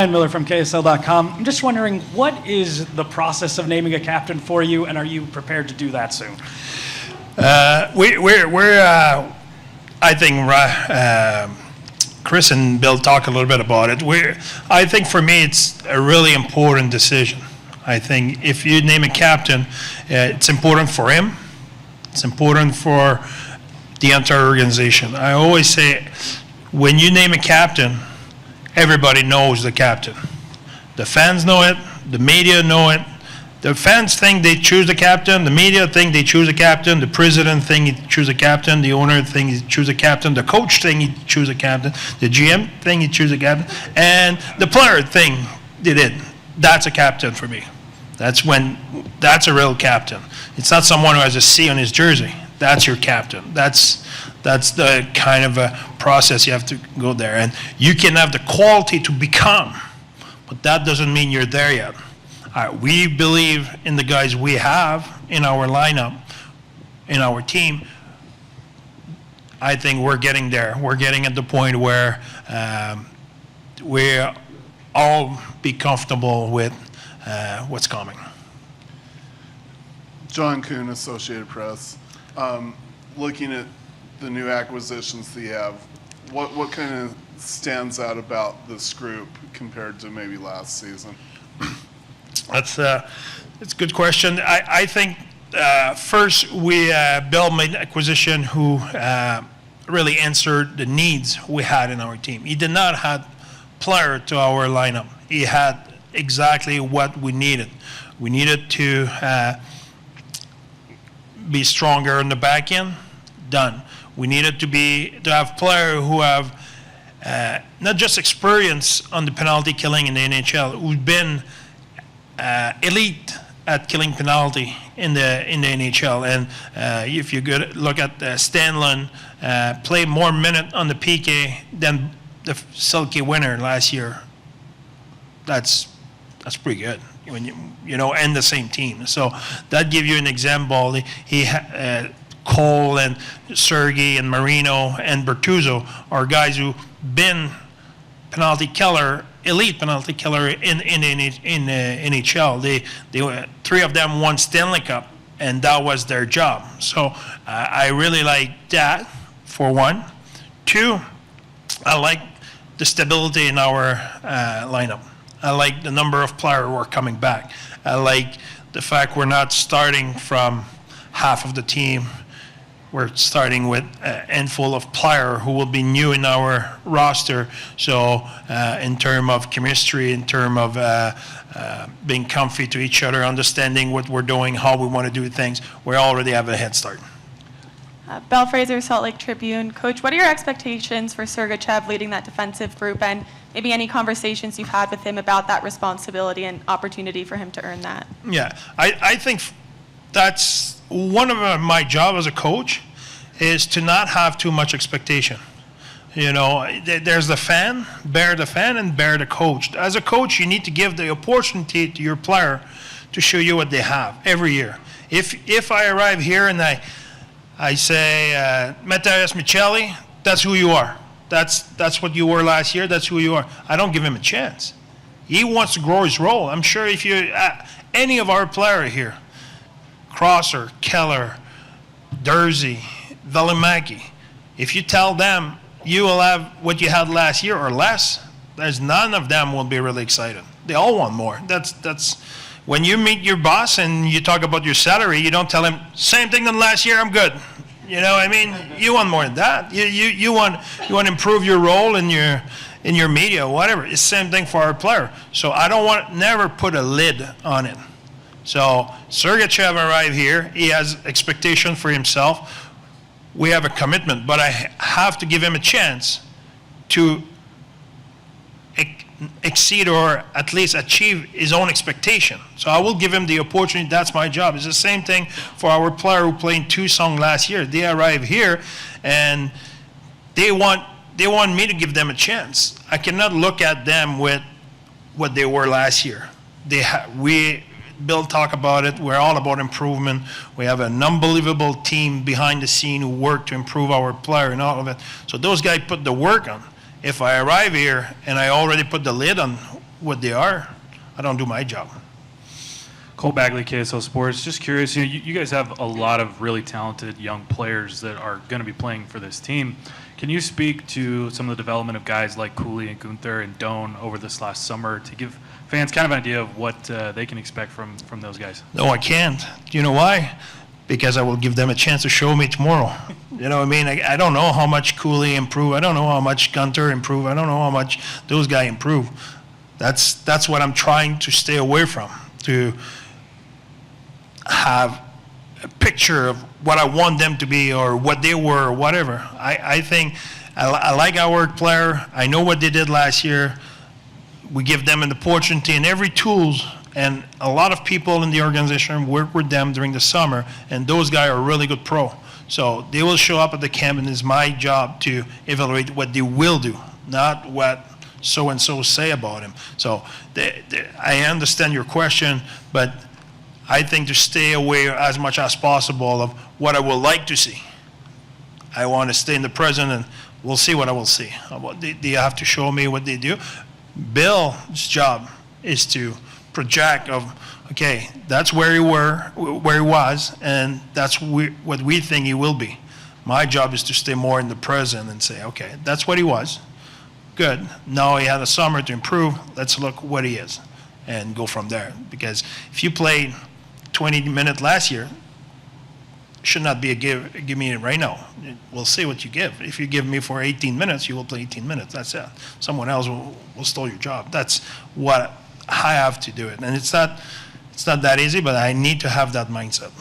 Ryan Miller from KSL.com. I'm just wondering, what is the process of naming a captain for you, and are you prepared to do that soon? I think Chris and Bill talk a little bit about it. I think for me it's a really important decision. I think if you name a captain, it's important for him. It's important for the entire organization. I always say, when you name a captain, everybody knows the captain. The fans know it, the media know it. The fans think they choose a captain, the media think they choose a captain, the president think he choose a captain, the owner think he choose a captain, the coach think he choose a captain, the GM think he choose a captain, and the player think they did. That's a captain for me. That's a real captain. It's not someone who has a C on his jersey. That's your captain. That's the kind of a process you have to go there. And you can have the quality to become, but that doesn't mean you're there yet. We believe in the guys we have in our lineup, in our team. I think we're getting there. We're getting at the point where we all be comfortable with what's coming. John Kuhn, Associated Press. Looking at the new acquisitions that you have, what kind of stands out about this group compared to maybe last season? That's a good question. I think first Bill made an acquisition who really answered the needs we had in our team. He did not have player to our lineup. He had exactly what we needed. We needed to be stronger in the back end. Done. We needed to have players who have not just experience on the penalty killing in the NHL, who've been elite at killing penalty in the NHL. And if you look at Stanlon, play more minute on the PK than the Selke winner last year. That's pretty good when you know, and the same team. So that gives you an example. He Cole and Sergei and Marino and Bertuzzo are guys who've been penalty killer, elite penalty killer in NHL. They three of them won Stanley Cup, and that was their job. So I really like that, for one. Two, I like the stability in our lineup. I like the number of players who are coming back. I like the fact we're not starting from half of the team. We're starting with a handful of players who will be new in our roster. So in terms of chemistry, in terms of being comfy to each other, understanding what we're doing, how we want to do things, we already have a head start. Belle Fraser, Salt Lake Tribune. Coach, what are your expectations for Sergachev leading that defensive group, and maybe any conversations you've had with him about that responsibility and opportunity for him to earn that? Yeah, I think that's one of my job as a coach, is to not have too much expectation. You know, there's the fan, bear the fan, and bear the coach. As a coach, you need to give the opportunity to your player to show you what they have every year. If I arrive here and I say, Matthias Michelli, that's who you are. That's what you were last year. That's who you are. I don't give him a chance. He wants to grow his role. I'm sure if you any of our players here, Crosser, Keller, Dursey, Valimaki, if you tell them you will have what you had last year or less, there's none of them will be really excited. They all want more. That's when you meet your boss and you talk about your salary, you don't tell him same thing than last year. I'm good. You know what I mean? You want more than that. You want to improve your role in your media, whatever. It's the same thing for our player. So I don't want never put a lid on it. So Sergachev arrived here. He has expectation for himself. We have a commitment, but I have to give him a chance to exceed or at least achieve his own expectation. So I will give him the opportunity. That's my job. It's the same thing for our player who played in Tucson last year. They arrive here and they want me to give them a chance. I cannot look at them with what they were last year. Bill talk about it. We're all about improvement. We have an unbelievable team behind the scene who work to improve our player and all of it. So those guys put the work on. If I arrive here and I already put the lid on what they are, I don't do my job. Cole Bagley, KSL Sports. Just curious, you guys have a lot of really talented young players that are going to be playing for this team. Can you speak to some of the development of guys like Cooley and Gunther and Doan over this last summer to give fans kind of an idea of what they can expect from those guys? No, I can't. Do you know why? Because I will give them a chance to show me tomorrow. You know what I mean? I don't know how much Cooley improved. I don't know how much Gunther improved. I don't know how much those guys improved. That's what I'm trying to stay away from, to have a picture of what I want them to be or what they were or whatever. I think I like our player. I know what they did last year. We give them an opportunity and every tools, and a lot of people in the organization work with them during the summer, and those guys are really good pro. So they will show up at the camp, and it's my job to evaluate what they will do, not what so-and-so say about him. So I understand your question, but I think to stay away as much as possible of what I would like to see. I want to stay in the present, and we'll see what I will see. They have to show me what they do. Bill's job is to project of, okay, that's where he was, and that's what we think he will be. My job is to stay more in the present and say, okay, that's what he was. Good. Now he had a summer to improve. Let's look what he is and go from there. Because if you played 20 minutes last year, should not be a give me it right now. We'll see what you give. If you give me for 18 minutes, you will play 18 minutes. That's it. Someone else will steal your job. That's what I have to do it. And it's not that easy, but I need to have that mindset.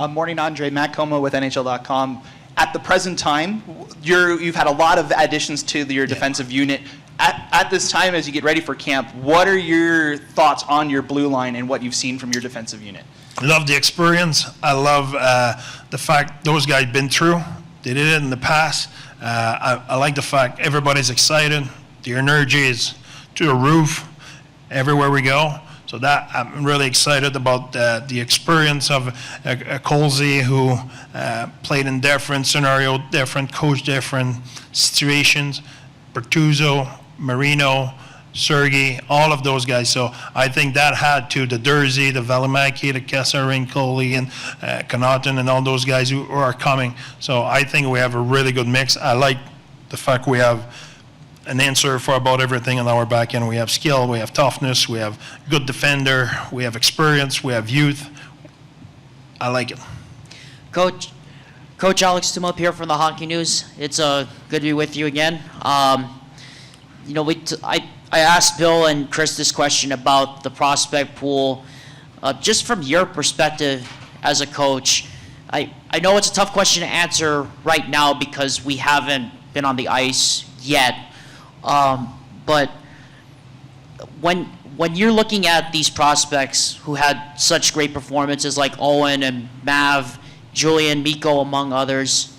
Morning, Andre. Matt Coma with NHL.com. At the present time, you've had a lot of additions to your defensive unit. At this time, as you get ready for camp, what are your thoughts on your blue line and what you've seen from your defensive unit? I love the experience. I love the fact those guys been through. They did it in the past. I like the fact everybody's excited. The energy is to the roof everywhere we go. So that I'm really excited about the experience of Colsey, who played in different scenario, different coach, different situations. Bertuzzo, Marino, Sergey, all of those guys. So I think that had to the Dursey, the Valimaki, the Kessaring, Coley, and Connaughton, and all those guys who are coming. So I think we have a really good mix. I like the fact we have an answer for about everything on our back end. We have skill, we have toughness, we have good defender, we have experience, we have youth. I like it. Coach Alex Tumop here from the Hockey News. It's good to be with you again. I asked Bill and Chris this question about the prospect pool. Just from your perspective as a coach, I know it's a tough question to answer right now because we haven't been on the ice yet. But when you're looking at these prospects who had such great performances like Owen and Mav, Julian, Mikko, among others,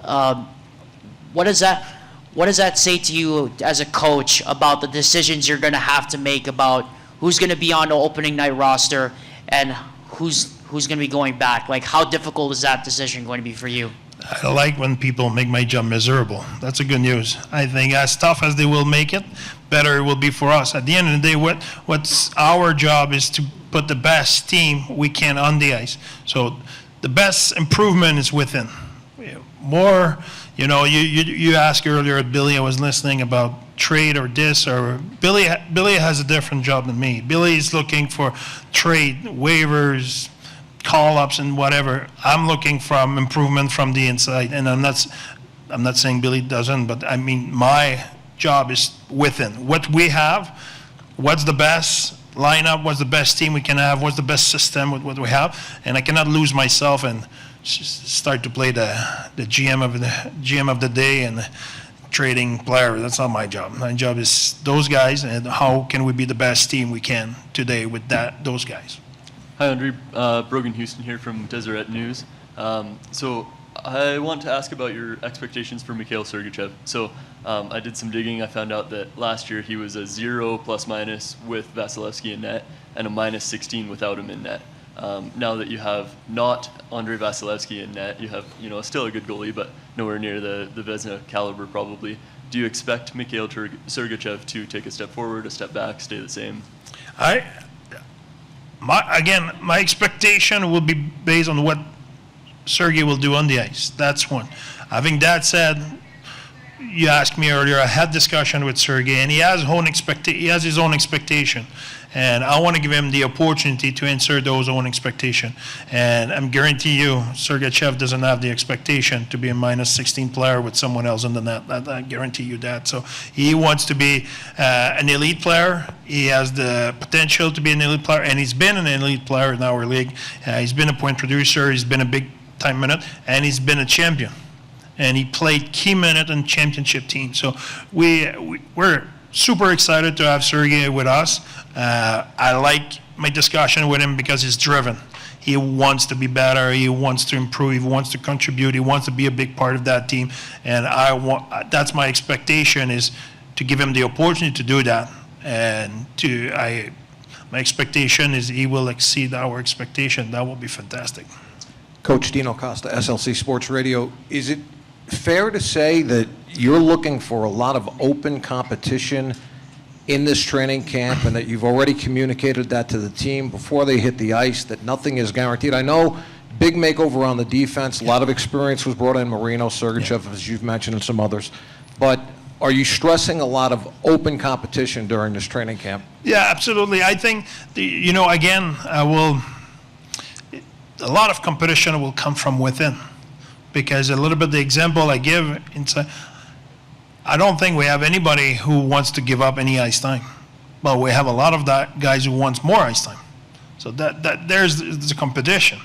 what does that say to you as a coach about the decisions you're going to have to make about who's going to be on the opening night roster and who's going to be going back? Like, how difficult is that decision going to be for you? I like when people make my job miserable. That's a good news. I think as tough as they will make it, better it will be for us. At the end of the day, what's our job is to put the best team we can on the ice. So the best improvement is within. More, you asked earlier, Billy, I was listening about trade or this, or Billy has a different job than me. Billy is looking for trade, waivers, call-ups and whatever. I'm looking from improvement from the inside, and I'm not saying Billy doesn't, but I mean my job is within what we have, what's the best lineup, what's the best team we can have, what's the best system with what we have, and I cannot lose myself and start to play the GM of the day and trading player. That's not my job. My job is those guys, and how can we be the best team we can today with those guys. Hi, Andre. Brogan Houston here from Deseret News. So I want to ask about your expectations for Mikhail Sergachev. So I did some digging. I found out that last year he was a 0 ± with Vasilevsky in net and a -16 without him in net. Now that you have not Andre Vasilevsky in net, you have still a good goalie, but nowhere near the Vezina caliber probably. do you expect Mikhail Sergachev to take a step forward, a step back, stay the same? My expectation will be based on what Sergey will do on the ice. That's one. Having that said, you asked me earlier, I had discussion with Sergey, and he has his own expectation. And I want to give him the opportunity to answer those own expectations. And I'm guarantee you, Sergachev doesn't have the expectation to be a minus 16 player with someone else in the net. I guarantee you that. So he wants to be an elite player. He has the potential to be an elite player, and he's been an elite player in our league. He's been a point producer. He's been a big-time minute, and he's been a champion. And he played key minute in championship team. So we're super excited to have Sergey with us. I like my discussion with him because he's driven. He wants to be better. He wants to improve. He wants to contribute. He wants to be a big part of that team. And that's my expectation, is to give him the opportunity to do that. And my expectation is he will exceed our expectation. That will be fantastic. Coach Dino Costa, SLC Sports Radio. Is it fair to say that you're looking for a lot of open competition in this training camp, and that you've already communicated that to the team before they hit the ice, that nothing is guaranteed? I know big makeover on the defense, a lot of experience was brought in, Marino, Sergachev, as you've mentioned, and some others. But are you stressing a lot of open competition during this training camp? Yeah, absolutely. I think, a lot of competition will come from within. Because a little bit the example I give, I don't think we have anybody who wants to give up any ice time. But we have a lot of guys who wants more ice time. So there's the competition.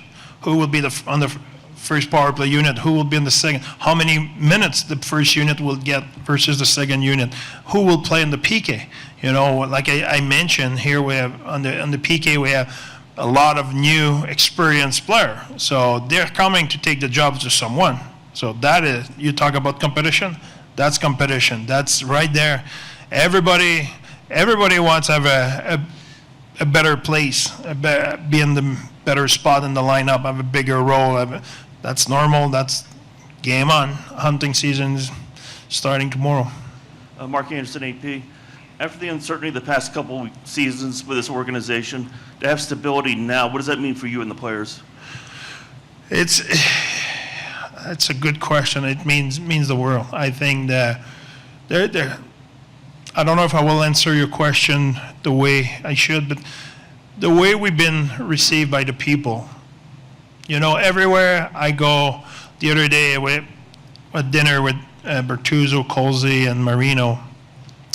Who will be on the first power play unit? Who will be in the second? How many minutes the first unit will get versus the second unit? Who will play in the PK? You know, like I mentioned here, we have on the PK we have a lot of new experienced players. So they're coming to take the jobs of someone. So that is, you talk about competition, that's competition. That's right there. Everybody wants to have a better place, be in the better spot in the lineup, have a bigger role. That's normal, that's game on. Hunting season is starting tomorrow. Mark Anderson, AP. After the uncertainty of the past couple seasons with this organization, to have stability now, what does that mean for you and the players? It's a good question. It means the world. I think that I don't know if I will answer your question the way I should, but the way we've been received by the people. You know, everywhere I go, the other day we had dinner with Bertuzzo, Colzi, and Marino.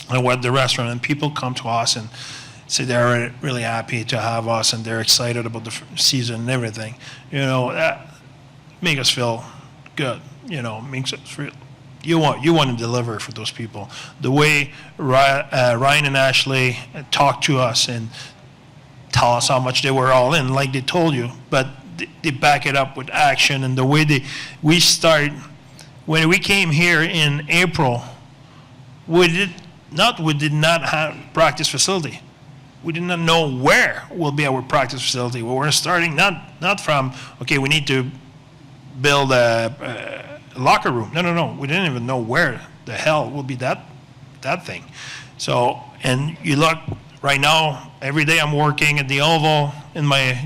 I went to the restaurant, and people come to us and say they're really happy to have us, and they're excited about the season and everything. You know, that makes us feel good. You know, makes us real. You want to deliver for those people. The way Ryan and Ashley talk to us and tell us how much they were all in, like they told you, but they back it up with action. And the way we start, when we came here in April, we did not have practice facility. We did not know where will be our practice facility. We were starting not from, okay, we need to build a locker room. No. We didn't even know where the hell will be that thing. So, and you look right now, every day I'm working at the Oval in my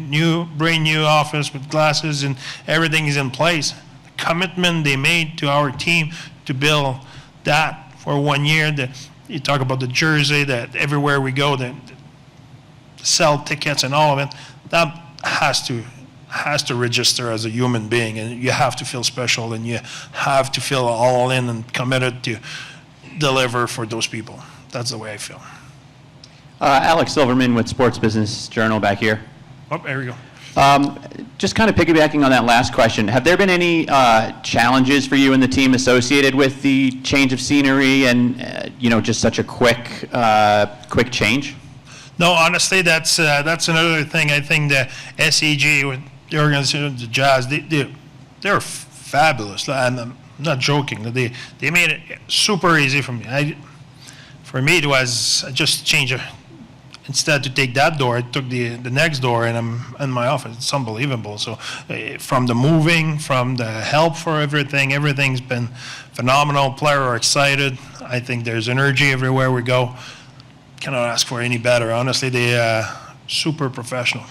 brand new office with glasses, and everything is in place. The commitment they made to our team to build that for 1 year, you talk about the jersey, that everywhere we go, that sell tickets and all of it, that has to register as a human being, and you have to feel special, and you have to feel all in and committed to deliver for those people. That's the way I feel. Alex Silverman with Sports Business Journal back here. Oh, there we go. Just kind of piggybacking on that last question, have there been any challenges for you and the team associated with the change of scenery and just such a quick change? No, honestly, that's another thing. I think the SEG, with the organization, the Jazz, they're fabulous. I'm not joking. They made it super easy for me. For me, it was just change instead to take that door, I took the next door, and I'm in my office. It's unbelievable. So from the moving, from the help for everything, everything's been phenomenal. Players are excited. I think there's energy everywhere we go. Cannot ask for any better. Honestly, they super professional.